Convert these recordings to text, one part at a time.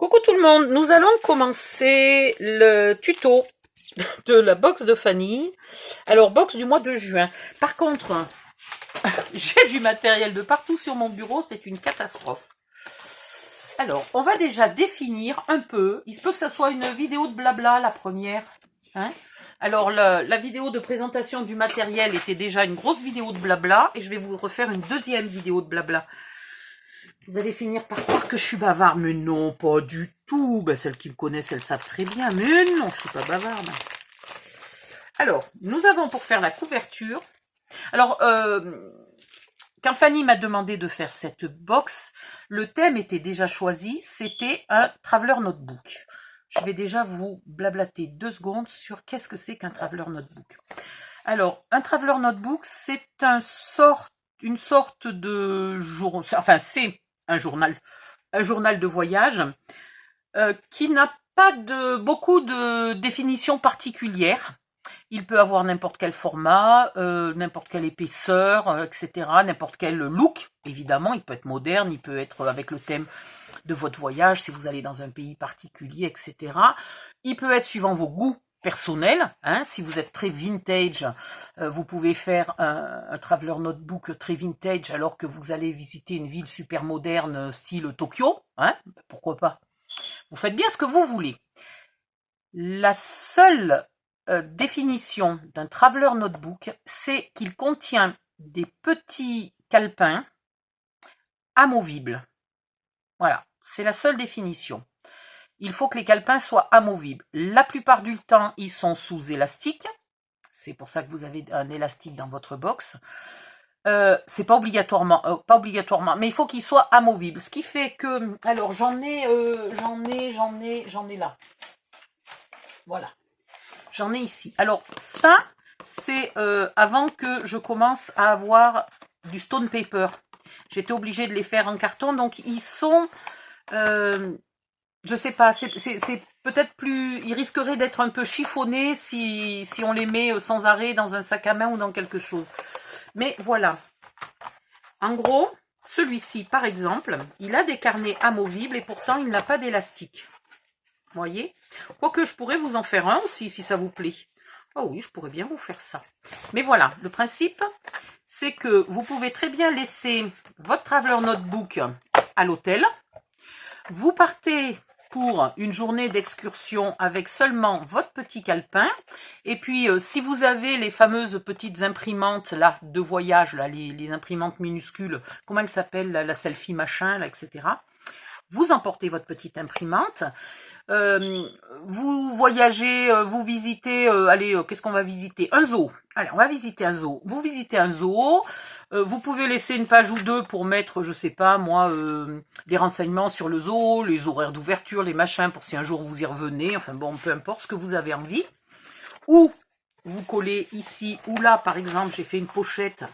Coucou tout le monde, nous allons commencer le tuto de la box de Fanny. Alors, box du mois de juin. Par contre, j'ai du matériel de partout sur mon bureau, c'est une catastrophe. Alors, on va déjà définir un peu. Il se peut que ça soit une vidéo de blabla, la première. Hein. Alors, la vidéo de présentation du matériel était déjà une grosse vidéo de blabla. Et je vais vous refaire une deuxième vidéo de blabla. Vous allez finir par croire que je suis bavarde, mais non, pas du tout. Ben, celles qui me connaissent, elles savent très bien, mais non, je suis pas bavarde. Alors, nous avons pour faire la couverture. Alors, quand Fanny m'a demandé de faire cette box, le thème était déjà choisi, c'était un Traveler Notebook. Je vais déjà vous blablater 2 secondes sur qu'est-ce que c'est qu'un Traveler Notebook. Alors, un Traveler Notebook, c'est une sorte de journal, enfin, c'est un journal de voyage qui n'a pas beaucoup de définitions particulières. Il peut avoir n'importe quel format, n'importe quelle épaisseur, etc., n'importe quel look, évidemment. Il peut être moderne, il peut être avec le thème de votre voyage, si vous allez dans un pays particulier, etc. Il peut être suivant vos goûts personnels. Hein, si vous êtes très vintage, vous pouvez faire un Traveler Notebook très vintage alors que vous allez visiter une ville super moderne style Tokyo. Hein, pourquoi pas? Vous faites bien ce que vous voulez. La seule définition d'un Traveler Notebook, c'est qu'il contient des petits calepins amovibles. Voilà, c'est la seule définition. Il faut que les calepins soient amovibles. La plupart du temps, ils sont sous élastique. C'est pour ça que vous avez un élastique dans votre box. C'est pas obligatoirement, mais il faut qu'ils soient amovibles. Ce qui fait que, alors j'en ai là. Voilà, j'en ai ici. Alors ça, c'est avant que je commence à avoir du stone paper. J'étais obligée de les faire en carton, donc ils sont, je sais pas, c'est peut-être plus, ils risqueraient d'être un peu chiffonnés si on les met sans arrêt dans un sac à main ou dans quelque chose. Mais voilà. En gros, celui-ci, par exemple, il a des carnets amovibles et pourtant il n'a pas d'élastique. Vous voyez? Quoique je pourrais vous en faire un aussi si ça vous plaît. Oh oui, je pourrais bien vous faire ça. Mais voilà, le principe, c'est que vous pouvez très bien laisser votre Traveler Notebook à l'hôtel. Vous partez pour une journée d'excursion avec seulement votre petit calepin. Et puis, si vous avez les fameuses petites imprimantes là de voyage, là, les imprimantes minuscules, comment elles s'appellent, la selfie machin, là, etc. Vous emportez votre petite imprimante. Vous voyagez, vous visitez, allez, qu'est-ce qu'on va visiter? Un zoo. Allez, on va visiter un zoo. Vous visitez un zoo. Vous pouvez laisser une page ou deux pour mettre, je sais pas, moi, des renseignements sur le zoo, les horaires d'ouverture, les machins, pour si un jour vous y revenez. Enfin bon, peu importe ce que vous avez envie. Ou vous collez ici ou là, par exemple, j'ai fait une pochette.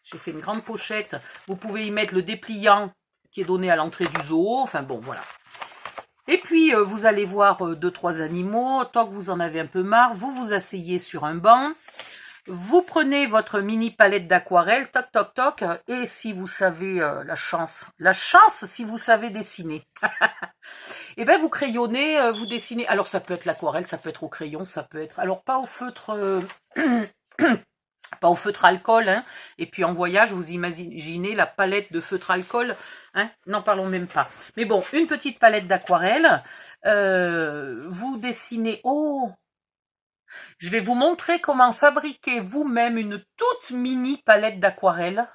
J'ai fait une grande pochette. Vous pouvez y mettre le dépliant qui est donné à l'entrée du zoo. Enfin bon, voilà. Et puis, vous allez voir 2-3 animaux. Tant que vous en avez un peu marre, vous vous asseyez sur un banc. Vous prenez votre mini palette d'aquarelle, toc, toc, toc. Et si vous savez, la chance si vous savez dessiner. Et bien, vous crayonnez, vous dessinez. Alors, ça peut être l'aquarelle, ça peut être au crayon, ça peut être... Alors, pas au feutre... pas au feutre alcool, hein. Et puis en voyage, vous imaginez la palette de feutre alcool, hein, n'en parlons même pas. Mais bon, une petite palette d'aquarelle, vous dessinez, oh, je vais vous montrer comment fabriquer vous-même une toute mini palette d'aquarelle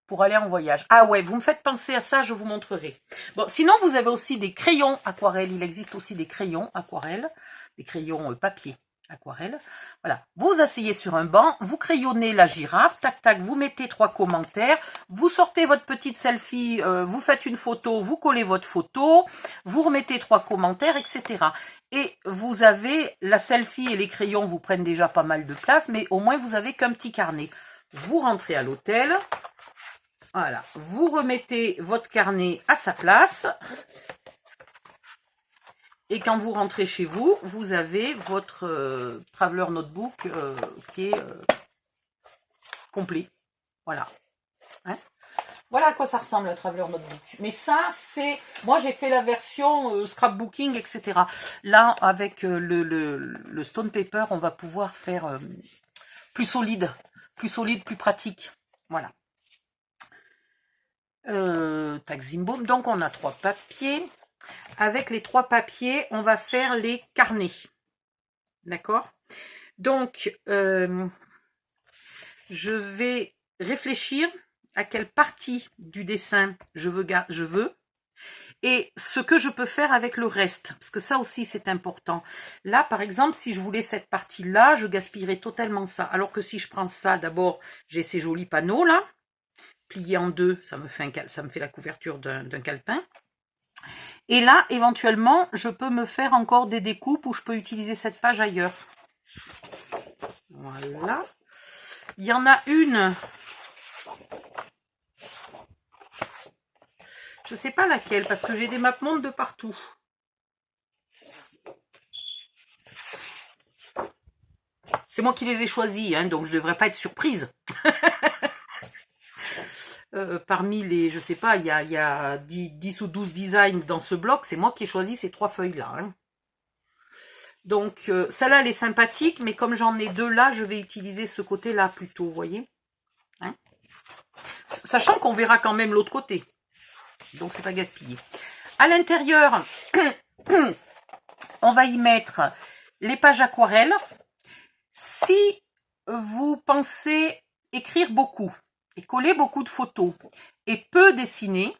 pour aller en voyage. Ah ouais, vous me faites penser à ça, je vous montrerai. Bon, sinon vous avez aussi des crayons aquarelles, il existe aussi des crayons aquarelles, des crayons papier. Aquarelle. Voilà. Vous asseyez sur un banc, vous crayonnez la girafe, tac tac, vous mettez 3 commentaires, vous sortez votre petite selfie, vous faites une photo, vous collez votre photo, vous remettez 3 commentaires, etc. Et vous avez la selfie et les crayons vous prennent déjà pas mal de place, mais au moins vous avez qu'un petit carnet. Vous rentrez à l'hôtel, voilà, vous remettez votre carnet à sa place. Et quand vous rentrez chez vous, vous avez votre Traveler Notebook qui est complet. Voilà. Hein, Voilà à quoi ça ressemble un Traveler Notebook. Mais ça, c'est... Moi, j'ai fait la version scrapbooking, etc. Là, avec le Stone Paper, on va pouvoir faire plus solide, plus pratique. Voilà. Tac Zimbo. Donc, on a 3 papiers. Avec les 3 papiers, on va faire les carnets. D'accord? Donc, je vais réfléchir à quelle partie du dessin je veux et ce que je peux faire avec le reste, parce que ça aussi c'est important. Là par exemple, si je voulais cette partie là, je gaspillerais totalement ça, alors que si je prends ça, d'abord j'ai ces jolis panneaux là, pliés en deux, ça me fait la couverture d'un calepin, et là éventuellement je peux me faire encore des découpes où je peux utiliser cette page ailleurs. Voilà. Il y en a une, je sais pas laquelle, parce que j'ai des mapmondes de partout. C'est moi qui les ai choisis, hein, donc je ne devrais pas être surprise. Parmi les, je sais pas, il y a 10 ou 12 designs dans ce bloc, c'est moi qui ai choisi ces 3 feuilles-là. Hein. Donc, celle-là, elle est sympathique, mais comme j'en ai 2 là, je vais utiliser ce côté-là plutôt, vous voyez, hein, sachant qu'on verra quand même l'autre côté. Donc, c'est pas gaspillé. À l'intérieur, on va y mettre les pages aquarelles. Si vous pensez écrire beaucoup et coller beaucoup de photos et peu dessiner,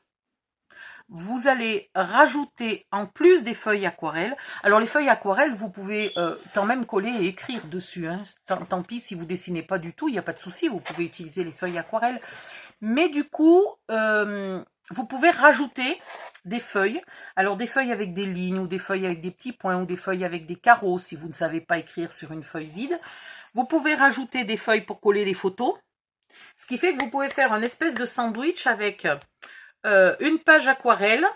vous allez rajouter en plus des feuilles aquarelles. Alors les feuilles aquarelles, vous pouvez quand même coller et écrire dessus. Hein. Tant pis si vous dessinez pas du tout, il n'y a pas de souci, vous pouvez utiliser les feuilles aquarelles. Mais du coup, vous pouvez rajouter des feuilles. Alors des feuilles avec des lignes, ou des feuilles avec des petits points, ou des feuilles avec des carreaux, si vous ne savez pas écrire sur une feuille vide. Vous pouvez rajouter des feuilles pour coller les photos. Ce qui fait que vous pouvez faire un espèce de sandwich avec une page aquarelle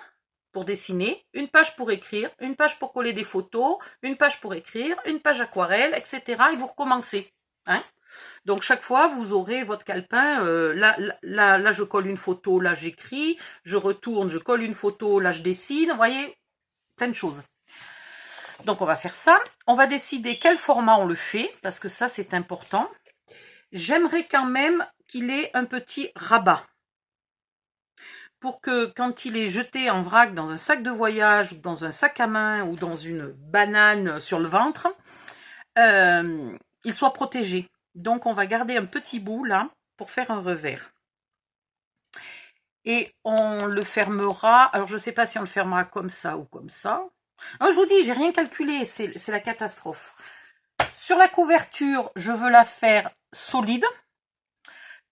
pour dessiner, une page pour écrire, une page pour coller des photos, une page pour écrire, une page aquarelle, etc. Et vous recommencez. Hein? Donc chaque fois, vous aurez votre calepin. Là, je colle une photo, là j'écris, je retourne, je colle une photo, là je dessine. Vous voyez, plein de choses. Donc on va faire ça. On va décider quel format on le fait, parce que ça c'est important. J'aimerais quand même qu'il ait un petit rabat. Pour que quand il est jeté en vrac dans un sac de voyage, dans un sac à main ou dans une banane sur le ventre, il soit protégé. Donc on va garder un petit bout là pour faire un revers. Et on le fermera, alors je ne sais pas si on le fermera comme ça ou comme ça. Alors, je vous dis, j'ai rien calculé, c'est la catastrophe. Sur la couverture, je veux la faire solide.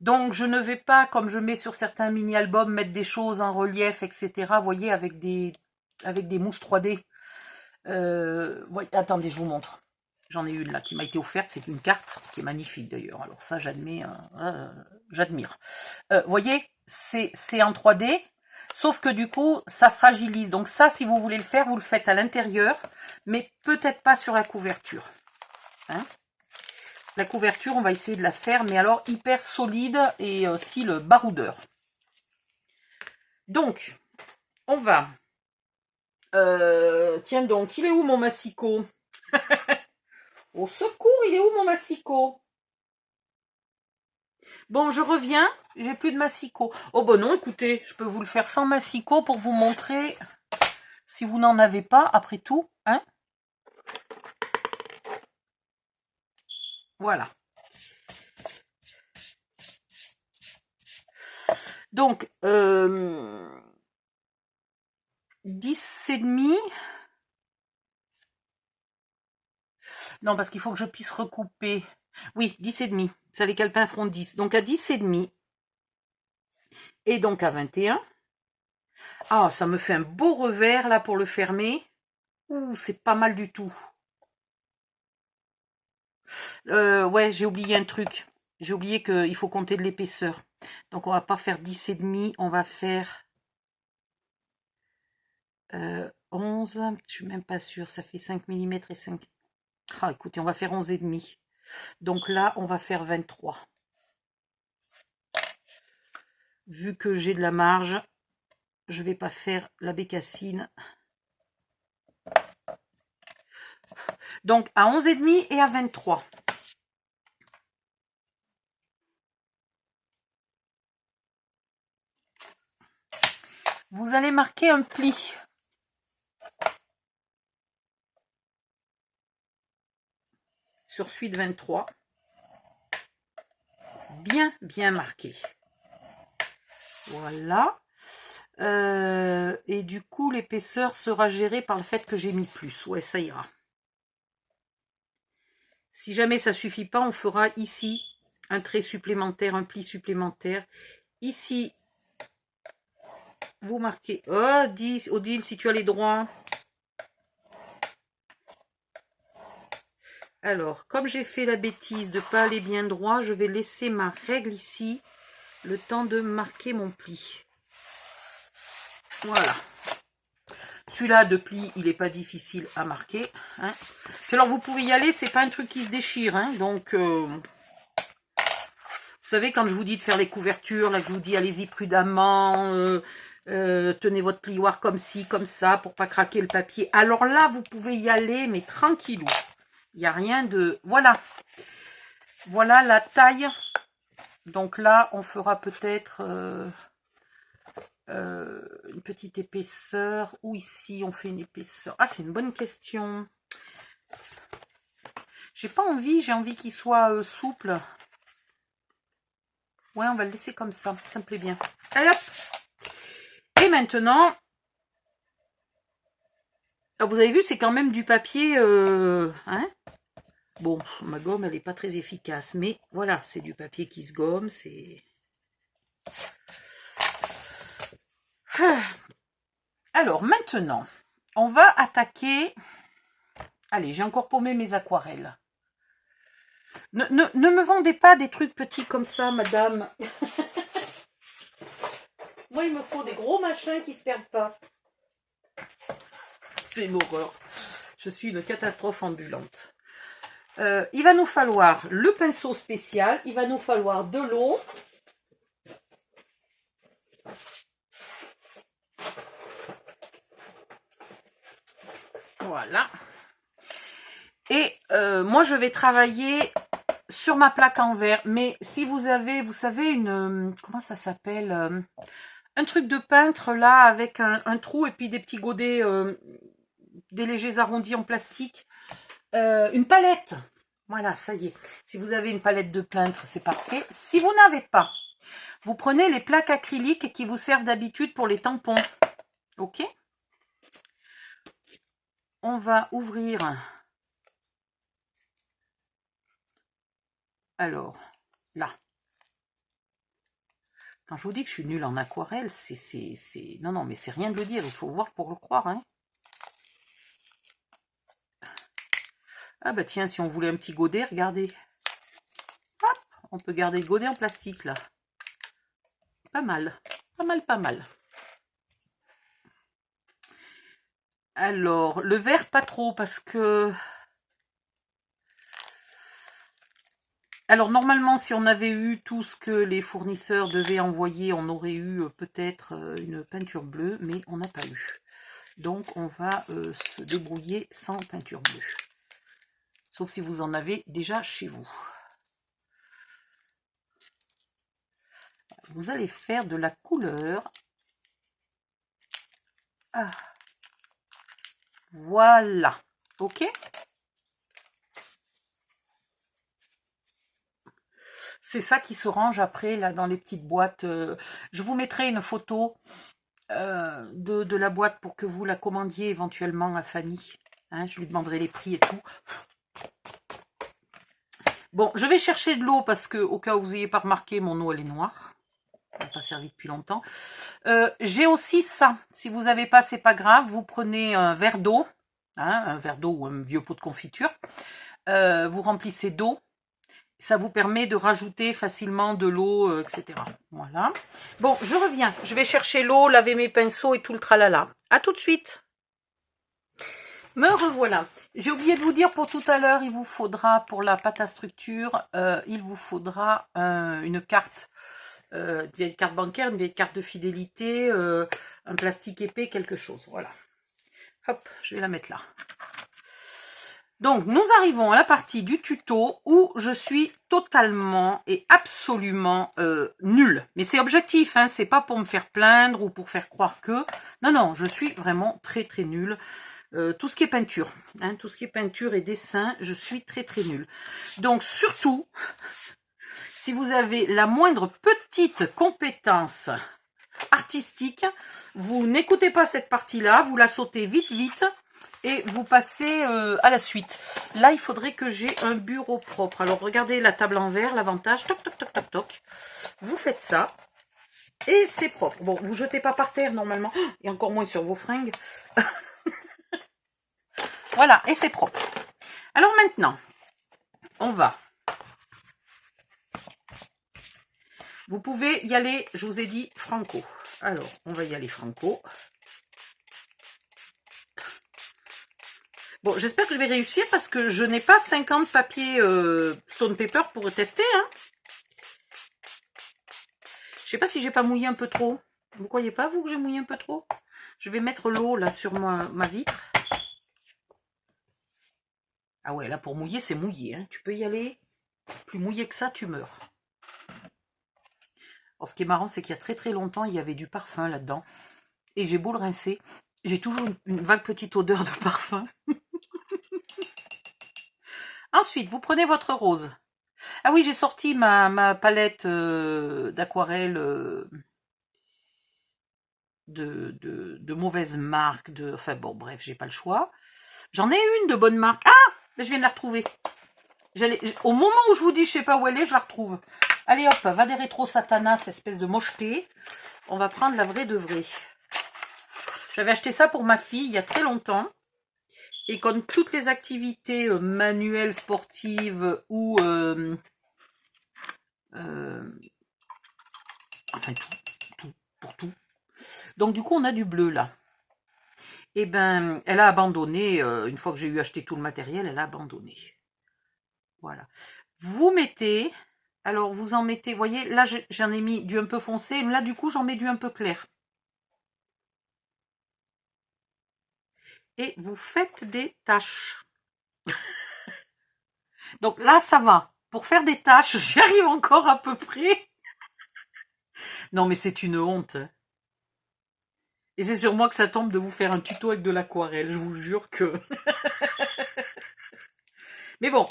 Donc, je ne vais pas, comme je mets sur certains mini-albums, mettre des choses en relief, etc. Vous voyez, avec des mousses 3D. Ouais, attendez, je vous montre. J'en ai une là qui m'a été offerte. C'est une carte qui est magnifique d'ailleurs. Alors ça, j'admire. Vous voyez, c'est en 3D. Sauf que du coup, ça fragilise. Donc ça, si vous voulez le faire, vous le faites à l'intérieur. Mais peut-être pas sur la couverture. Hein? La couverture, on va essayer de la faire, mais alors hyper solide et style baroudeur. Donc, on va... tiens donc, il est où mon massicot? Au secours, il est où mon massicot? Bon, je reviens, j'ai plus de massicot. Oh bon non, écoutez, je peux vous le faire sans massicot pour vous montrer si vous n'en avez pas, après tout. Hein? Voilà. Donc, 10,5. Non, parce qu'il faut que je puisse recouper. Oui, 10,5. Ça, les calepins feront 10. Donc, à 10,5. Et donc, à 21. Ah, ça me fait un beau revers, là, pour le fermer. Ouh, c'est pas mal du tout. Ouais, j'ai oublié un truc. J'ai oublié qu'il faut compter de l'épaisseur. Donc, on va pas faire 10,5. On va faire 11. Je suis même pas sûre. Ça fait 5 mm et 5... Ah, écoutez, on va faire 11,5. Donc là, on va faire 23. Vu que j'ai de la marge, je vais pas faire la bécassine. Donc à 11,5 et à 23. Vous allez marquer un pli. Sur suite 23. Bien, bien marqué. Voilà. Et du coup, l'épaisseur sera gérée par le fait que j'ai mis plus. Ouais, ça ira. Si jamais ça suffit pas, on fera ici un trait supplémentaire, un pli supplémentaire. Ici, vous marquez. Oh, dis, Odile, si tu as les droits. Alors, comme j'ai fait la bêtise de ne pas aller bien droit, je vais laisser ma règle ici, le temps de marquer mon pli. Voilà. Celui-là de pli, il n'est pas difficile à marquer. Hein. Puis alors, vous pouvez y aller, c'est pas un truc qui se déchire. Hein, donc, vous savez, quand je vous dis de faire les couvertures, là, je vous dis allez-y prudemment, tenez votre plioir comme ci, comme ça, pour pas craquer le papier. Alors là, vous pouvez y aller, mais tranquillou. Il n'y a rien de... Voilà. Voilà la taille. Donc là, on fera peut-être une petite épaisseur. Ou ici, on fait une épaisseur. Ah, c'est une bonne question. J'ai pas envie, j'ai envie qu'il soit souple. Ouais, on va le laisser comme ça. Ça me plaît bien. Allez hop. Et maintenant... Alors, vous avez vu, c'est quand même du papier... hein. Bon, ma gomme, elle n'est pas très efficace. Mais voilà, c'est du papier qui se gomme. C'est... Alors, maintenant, on va attaquer... Allez, j'ai encore paumé mes aquarelles. Ne me vendez pas des trucs petits comme ça, madame. Moi, il me faut des gros machins qui se perdent pas. C'est une horreur. Je suis une catastrophe ambulante. Il va nous falloir le pinceau spécial. Il va nous falloir de l'eau. Voilà. Et moi, je vais travailler sur ma plaque en verre. Mais si vous avez, vous savez, une... comment ça s'appelle un truc de peintre, là, avec un trou et puis des petits godets, des légers arrondis en plastique. Une palette. Voilà, ça y est. Si vous avez une palette de peintre, c'est parfait. Si vous n'avez pas, vous prenez les plaques acryliques qui vous servent d'habitude pour les tampons. Ok ? On va ouvrir... Alors, là. Quand je vous dis que je suis nulle en aquarelle, c'est... Non, non, mais c'est rien de le dire. Il faut voir pour le croire. Hein. Ah bah tiens, si on voulait un petit godet, regardez. Hop, on peut garder le godet en plastique, là. Pas mal. Pas mal, pas mal. Alors, le vert, pas trop, parce que... Alors, normalement, si on avait eu tout ce que les fournisseurs devaient envoyer, on aurait eu peut-être une peinture bleue, mais on n'a pas eu. Donc, on va se débrouiller sans peinture bleue. Sauf si vous en avez déjà chez vous. Vous allez faire de la couleur. Ah. Voilà. Ok ? C'est ça qui se range après, là, dans les petites boîtes. Je vous mettrai une photo de la boîte pour que vous la commandiez éventuellement à Fanny. Hein, je lui demanderai les prix et tout. Bon, je vais chercher de l'eau parce que, au cas où vous n'ayez pas remarqué, mon eau, elle est noire. Elle n'a pas servi depuis longtemps. J'ai aussi ça. Si vous n'avez pas, c'est pas grave. Vous prenez un verre d'eau. Hein, un verre d'eau ou un vieux pot de confiture. Vous remplissez d'eau. Ça vous permet de rajouter facilement de l'eau, etc. Voilà. Bon, je reviens. Je vais chercher l'eau, laver mes pinceaux et tout le tralala. À tout de suite. Me revoilà. J'ai oublié de vous dire pour tout à l'heure, il vous faudra, pour la pâte à structure, il vous faudra une carte une vieille carte bancaire, une vieille carte de fidélité, un plastique épais, quelque chose. Voilà. Hop, je vais la mettre là. Donc, nous arrivons à la partie du tuto où je suis totalement et absolument nulle. Mais c'est objectif, hein, c'est pas pour me faire plaindre ou pour faire croire que... Non, non, je suis vraiment très très nulle. Tout ce qui est peinture, hein, tout ce qui est peinture et dessin, je suis très très nulle. Donc, surtout, si vous avez la moindre petite compétence artistique, vous n'écoutez pas cette partie-là, vous la sautez vite vite. Et vous passez à la suite. Là, il faudrait que j'ai un bureau propre. Alors, regardez la table en verre, l'avantage. Toc, toc, toc, toc, toc. Vous faites ça. Et c'est propre. Bon, vous jetez pas par terre, normalement. Et encore moins sur vos fringues. Voilà, et c'est propre. Alors maintenant, on va. Vous pouvez y aller, je vous ai dit, franco. Alors, on va y aller franco. Bon, j'espère que je vais réussir parce que je n'ai pas 50 papiers Stone Paper pour tester. Hein. Je sais pas si j'ai pas mouillé un peu trop. Vous croyez pas, vous, que j'ai mouillé un peu trop? Je vais mettre l'eau là sur ma vitre. Ah ouais, là pour mouiller, c'est mouillé. Hein. Tu peux y aller. Plus mouillé que ça, tu meurs. Alors, ce qui est marrant, c'est qu'il y a très très longtemps, il y avait du parfum là-dedans. Et j'ai beau le rincer, j'ai toujours une vague petite odeur de parfum. Ensuite, vous prenez votre rose. Ah oui, j'ai sorti ma palette d'aquarelle de mauvaise marque. Enfin bon, bref, j'ai pas le choix. J'en ai une de bonne marque. Ah, je viens de la retrouver. Au moment où je vous dis, je sais pas où elle est, je la retrouve. Allez hop, va des rétro satanas, espèce de mocheté. On va prendre la vraie de vraie. J'avais acheté ça pour ma fille il y a très longtemps. Et comme toutes les activités manuelles, sportives ou... enfin, pour tout. Donc, du coup, on a du bleu, là. Eh ben, elle a abandonné. Une fois que j'ai eu acheté tout le matériel, elle a abandonné. Voilà. Vous mettez... Alors, vous en mettez... Vous voyez, là, j'en ai mis du un peu foncé. Là, du coup, j'en mets du un peu clair. Et vous faites des taches. Donc là, ça va. Pour faire des taches, j'y arrive encore à peu près. Non, mais c'est une honte. Et c'est sur moi que ça tombe de vous faire un tuto avec de l'aquarelle. Je vous jure que... Mais bon,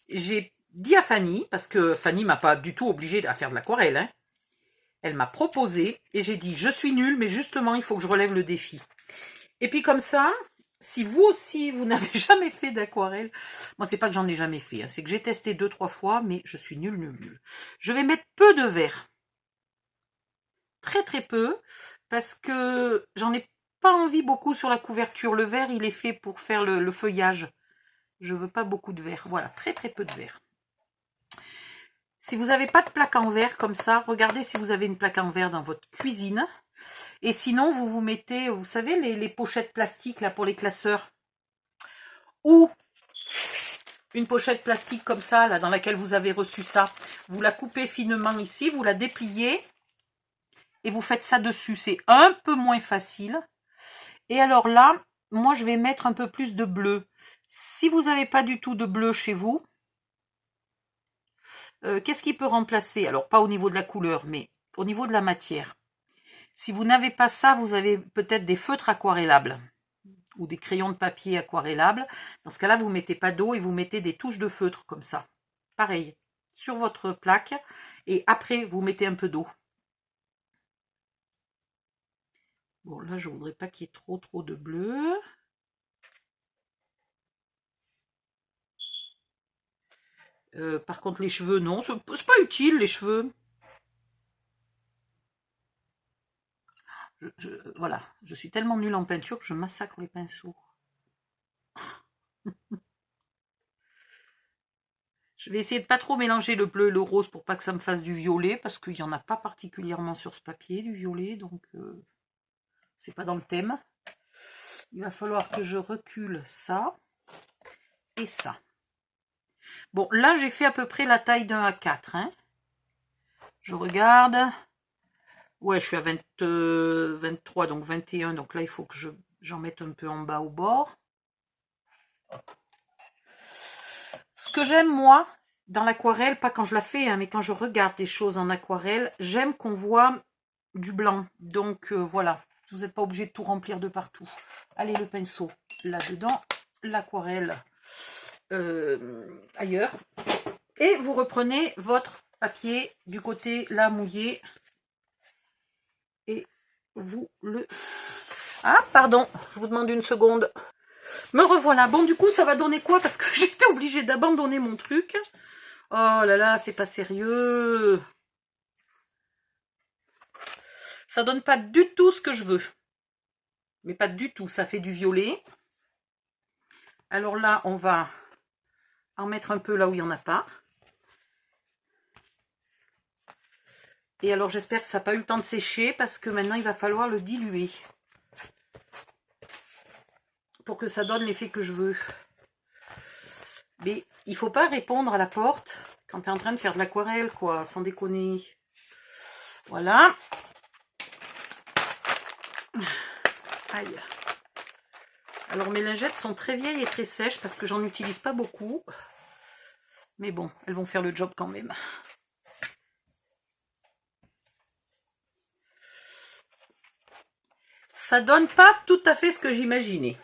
j'ai dit à Fanny, parce que Fanny m'a pas du tout obligée à faire de l'aquarelle. Hein. Elle m'a proposé et j'ai dit, je suis nulle, mais justement, il faut que je relève le défi. Et puis comme ça... Si vous aussi, vous n'avez jamais fait d'aquarelle, moi, c'est pas que j'en ai jamais fait, hein, c'est que j'ai testé 2-3 fois, mais je suis nulle, nulle, nulle. Je vais mettre peu de vert. Très, très peu, parce que j'en ai pas envie beaucoup sur la couverture. Le vert, il est fait pour faire le feuillage. Je veux pas beaucoup de vert. Voilà, très, très peu de vert. Si vous n'avez pas de plaque en verre comme ça, regardez si vous avez une plaque en verre dans votre cuisine. Et sinon, vous mettez, vous savez, les pochettes plastiques là pour les classeurs. Ou une pochette plastique comme ça, là, dans laquelle vous avez reçu ça. Vous la coupez finement ici, vous la dépliez. Et vous faites ça dessus. C'est un peu moins facile. Et alors là, moi, je vais mettre un peu plus de bleu. Si vous n'avez pas du tout de bleu chez vous, qu'est-ce qui peut remplacer? Alors, pas au niveau de la couleur, mais au niveau de la matière. Si vous n'avez pas ça, vous avez peut-être des feutres aquarellables ou des crayons de papier aquarellables. Dans ce cas-là, vous ne mettez pas d'eau et vous mettez des touches de feutre comme ça. Pareil, sur votre plaque. Et après, vous mettez un peu d'eau. Bon, là, je ne voudrais pas qu'il y ait trop de bleu. Par contre, les cheveux, non. C'est pas utile, les cheveux. Voilà, je suis tellement nulle en peinture que je massacre les pinceaux. Je vais essayer de pas trop mélanger le bleu et le rose pour pas que ça me fasse du violet, parce qu'il n'y en a pas particulièrement sur ce papier, du violet, donc c'est pas dans le thème. Il va falloir que je recule ça et ça. Bon, là j'ai fait à peu près la taille d'un A4. Hein. Je regarde. Ouais, je suis à 23, donc 21. Donc là, il faut que j'en mette un peu en bas au bord. Ce que j'aime, moi, dans l'aquarelle, pas quand je la fais, hein, mais quand je regarde des choses en aquarelle, j'aime qu'on voit du blanc. Donc voilà, vous n'êtes pas obligé de tout remplir de partout. Allez, le pinceau là-dedans, l'aquarelle ailleurs. Et vous reprenez votre papier du côté là mouillé. Et vous le... Ah, pardon, je vous demande une seconde. Me revoilà. Bon, du coup, ça va donner quoi? Parce que j'étais obligée d'abandonner mon truc. Oh là là, c'est pas sérieux. Ça donne pas du tout ce que je veux. Mais pas du tout. Ça fait du violet. Alors là, on va en mettre un peu là où il n'y en a pas. Et alors, j'espère que ça n'a pas eu le temps de sécher parce que maintenant, il va falloir le diluer. Pour que ça donne l'effet que je veux. Mais il faut pas répondre à la porte quand tu es en train de faire de l'aquarelle, quoi, sans déconner. Voilà. Aïe. Alors mes lingettes sont très vieilles et très sèches parce que j'en utilise pas beaucoup. Mais bon, elles vont faire le job quand même. Ça donne pas tout à fait ce que j'imaginais.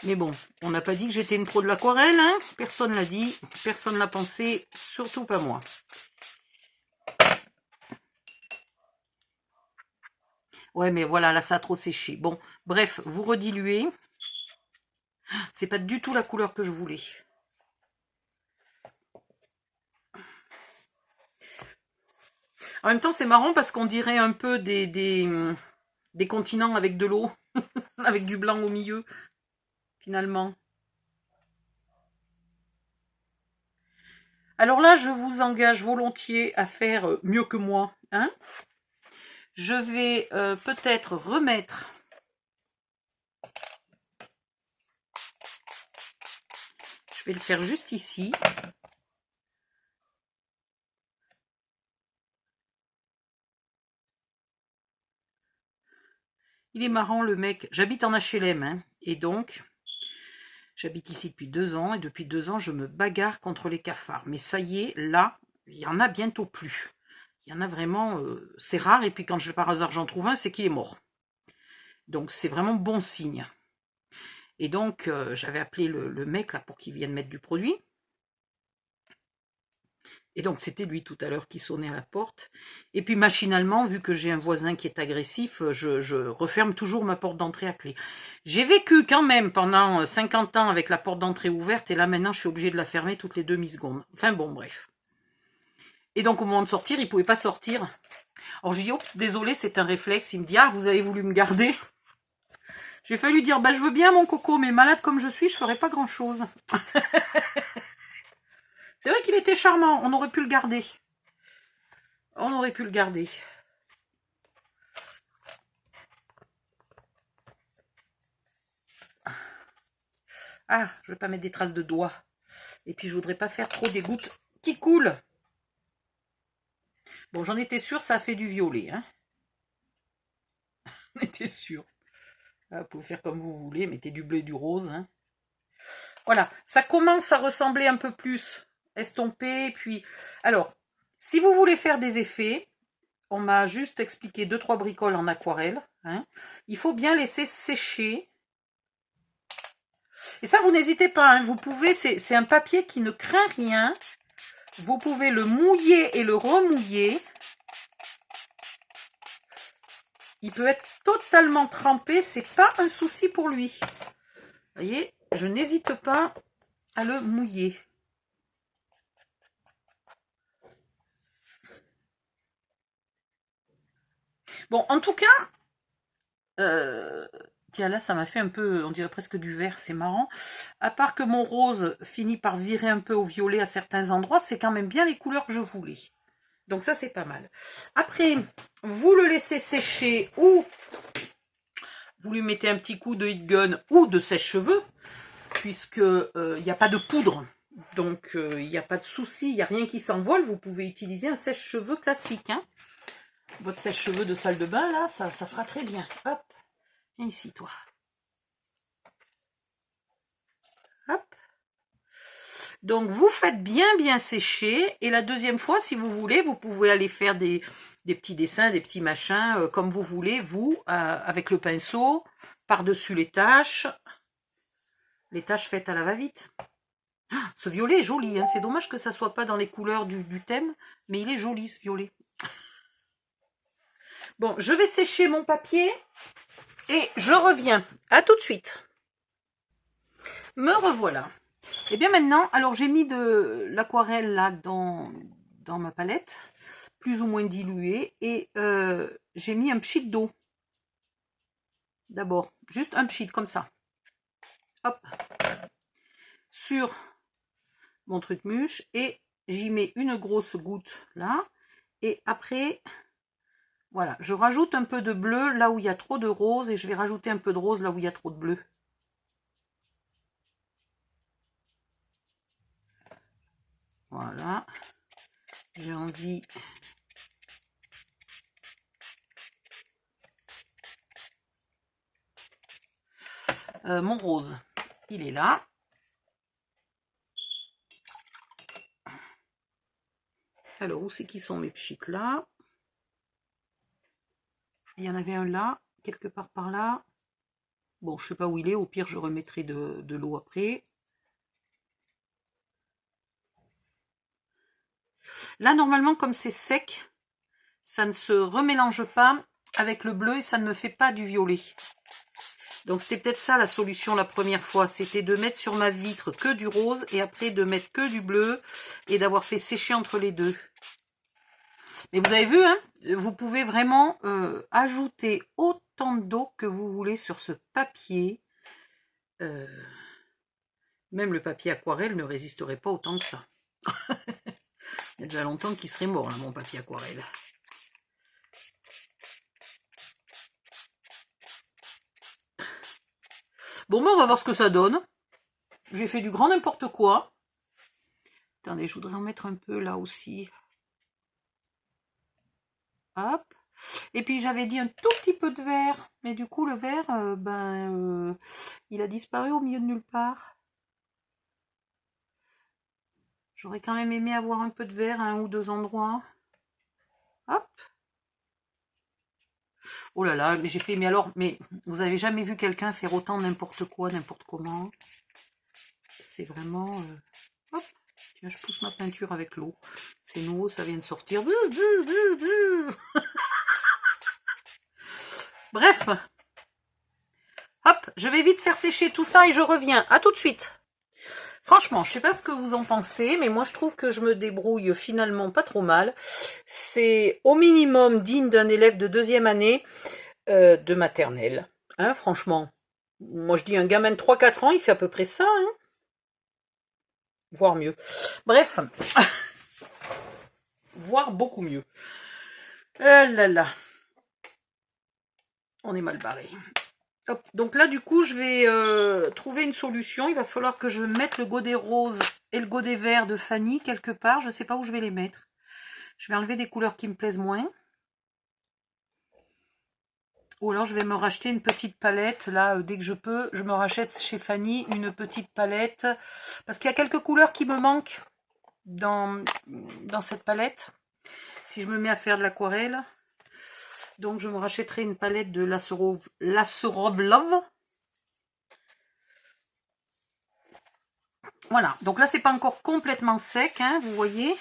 Mais bon, on n'a pas dit que j'étais une pro de l'aquarelle, hein. Personne l'a dit, personne l'a pensé, surtout pas moi. Ouais, mais voilà, là, ça a trop séché. Bon, bref, vous rediluez. C'est pas du tout la couleur que je voulais. En même temps, c'est marrant parce qu'on dirait un peu des continents avec de l'eau, avec du blanc au milieu, finalement. Alors là, je vous engage volontiers à faire mieux que moi, hein. Je vais peut-être remettre je vais le faire juste ici. Il est marrant le mec. J'habite en HLM, hein, et donc j'habite ici depuis 2 ans et depuis 2 ans je me bagarre contre les cafards. Mais ça y est, là, il y en a bientôt plus. Il y en a vraiment, c'est rare, et puis quand par hasard j'en trouve un, c'est qu'il est mort. Donc c'est vraiment bon signe. Et donc j'avais appelé le mec là pour qu'il vienne mettre du produit. Et donc c'était lui tout à l'heure qui sonnait à la porte. Et puis machinalement, vu que j'ai un voisin qui est agressif, je referme toujours ma porte d'entrée à clé. J'ai vécu quand même pendant 50 ans avec la porte d'entrée ouverte, et là maintenant je suis obligée de la fermer toutes les demi-secondes. Enfin bon, bref. Et donc au moment de sortir, il ne pouvait pas sortir. Alors je dis, oups, désolé, c'est un réflexe. Il me dit, ah, vous avez voulu me garder. J'ai failli lui dire, bah je veux bien mon coco, mais malade comme je suis, je ferai pas grand chose. C'est vrai qu'il était charmant, on aurait pu le garder. On aurait pu le garder. Ah, je vais pas mettre des traces de doigts. Et puis je voudrais pas faire trop des gouttes qui coulent. Bon, j'en étais sûre, ça a fait du violet, hein. J'en étais sûre. Vous pouvez faire comme vous voulez, mettez du bleu et du rose, hein. Voilà, ça commence à ressembler un peu plus estompé. Puis, alors, si vous voulez faire des effets, on m'a juste expliqué 2-3 bricoles en aquarelle, hein. Il faut bien laisser sécher. Et ça, vous n'hésitez pas, hein. Vous pouvez, c'est un papier qui ne craint rien. Vous pouvez le mouiller et le remouiller. Il peut être totalement trempé, c'est pas un souci pour lui. Vous voyez, je n'hésite pas à le mouiller. Bon, en tout cas, tiens, là, ça m'a fait un peu, on dirait presque du vert, c'est marrant. À part que mon rose finit par virer un peu au violet à certains endroits, c'est quand même bien les couleurs que je voulais. Donc ça, c'est pas mal. Après, vous le laissez sécher ou vous lui mettez un petit coup de heat gun ou de sèche-cheveux, puisque il n'y a pas de poudre. Donc il n'y a pas de souci, il n'y a rien qui s'envole. Vous pouvez utiliser un sèche-cheveux classique, hein. votre sèche-cheveux de salle de bain, là, ça fera très bien. Hop, viens ici, toi. Hop. Donc, vous faites bien sécher. Et la deuxième fois, si vous voulez, vous pouvez aller faire des petits dessins, des petits machins, comme vous voulez, vous, avec le pinceau, par-dessus les taches faites à la va-vite. Ah, ce violet est joli, hein. C'est dommage que ça soit pas dans les couleurs du thème, mais il est joli, ce violet. Bon, je vais sécher mon papier et je reviens. À tout de suite. Me revoilà. Et bien maintenant, alors j'ai mis de l'aquarelle là dans ma palette, plus ou moins diluée, et j'ai mis un pchit d'eau. D'abord, juste un pchit comme ça. Hop. Sur mon truc mûche, et j'y mets une grosse goutte là, et après, voilà, je rajoute un peu de bleu là où il y a trop de rose, et je vais rajouter un peu de rose là où il y a trop de bleu. Voilà, j'ai envie mon rose, il est là. Alors, où c'est qu'ils sont mes pchites là? Il y en avait un là, quelque part par là. Bon, je sais pas où il est, au pire je remettrai de l'eau après. Là, normalement, comme c'est sec, ça ne se remélange pas avec le bleu et ça ne me fait pas du violet. Donc c'était peut-être ça la solution la première fois, c'était de mettre sur ma vitre que du rose et après de mettre que du bleu et d'avoir fait sécher entre les deux. Mais vous avez vu, hein, vous pouvez vraiment ajouter autant d'eau que vous voulez sur ce papier. Même le papier aquarelle ne résisterait pas autant que ça. Il y a déjà longtemps qu'il serait mort, là, mon papier aquarelle. Bon, ben, on va voir ce que ça donne. J'ai fait du grand n'importe quoi. Attendez, je voudrais en mettre un peu là aussi. Hop. Et puis j'avais dit un tout petit peu de vert. Mais du coup, le vert, il a disparu au milieu de nulle part. J'aurais quand même aimé avoir un peu de vert à un ou deux endroits. Hop. Oh là là, j'ai fait, mais alors, mais vous avez jamais vu quelqu'un faire autant n'importe quoi, n'importe comment. C'est vraiment... hop, tiens, je pousse ma peinture avec l'eau. C'est nouveau, ça vient de sortir. Bref. Hop, je vais vite faire sécher tout ça et je reviens. À tout de suite. Franchement, je sais pas ce que vous en pensez, mais moi je trouve que je me débrouille finalement pas trop mal. C'est au minimum digne d'un élève de deuxième année de maternelle. Hein, franchement. Moi je dis un gamin de 3-4 ans, il fait à peu près ça. Hein, voire mieux. Bref. Voire beaucoup mieux. Là là. On est mal barré. Hop. Donc là, du coup, je vais trouver une solution. Il va falloir que je mette le godet rose et le godet vert de Fanny quelque part. Je ne sais pas où je vais les mettre. Je vais enlever des couleurs qui me plaisent moins. Ou alors, je vais me racheter une petite palette. Là, dès que je peux, je me rachète chez Fanny une petite palette. Parce qu'il y a quelques couleurs qui me manquent dans cette palette. Si je me mets à faire de l'aquarelle. Donc, je me rachèterai une palette de Lacerov Love. Voilà. Donc là, c'est pas encore complètement sec, hein, vous voyez.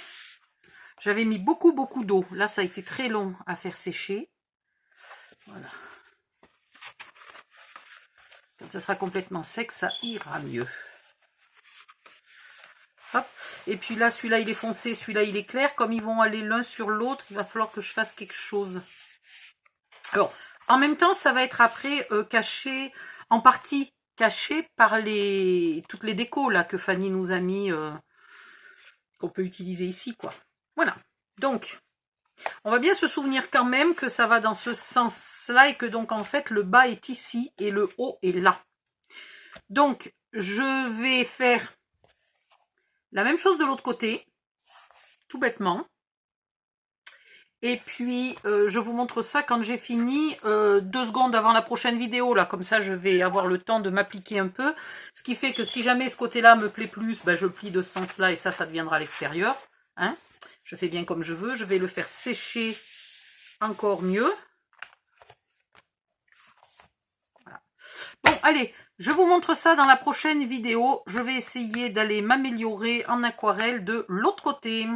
J'avais mis beaucoup d'eau. Là, ça a été très long à faire sécher. Voilà. Quand ça sera complètement sec, ça ira mieux. Hop. Et puis là, celui-là, il est foncé, celui-là, il est clair. Comme ils vont aller l'un sur l'autre, il va falloir que je fasse quelque chose. Alors, en même temps, ça va être après caché, en partie caché par toutes les décos là que Fanny nous a mis, qu'on peut utiliser ici, quoi. Voilà. Donc, on va bien se souvenir quand même que ça va dans ce sens-là et que donc en fait le bas est ici et le haut est là. Donc, je vais faire la même chose de l'autre côté, tout bêtement. Et puis, je vous montre ça quand j'ai fini, 2 secondes avant la prochaine vidéo, là. Comme ça, je vais avoir le temps de m'appliquer un peu. Ce qui fait que si jamais ce côté-là me plaît plus, ben, je plie de ce sens-là et ça deviendra à l'extérieur. Hein, je fais bien comme je veux. Je vais le faire sécher encore mieux. Voilà. Bon, allez, je vous montre ça dans la prochaine vidéo. Je vais essayer d'aller m'améliorer en aquarelle de l'autre côté.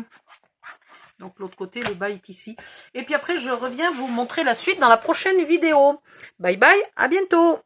Donc l'autre côté, le bas est ici. Et puis après, je reviens vous montrer la suite dans la prochaine vidéo. Bye bye, à bientôt.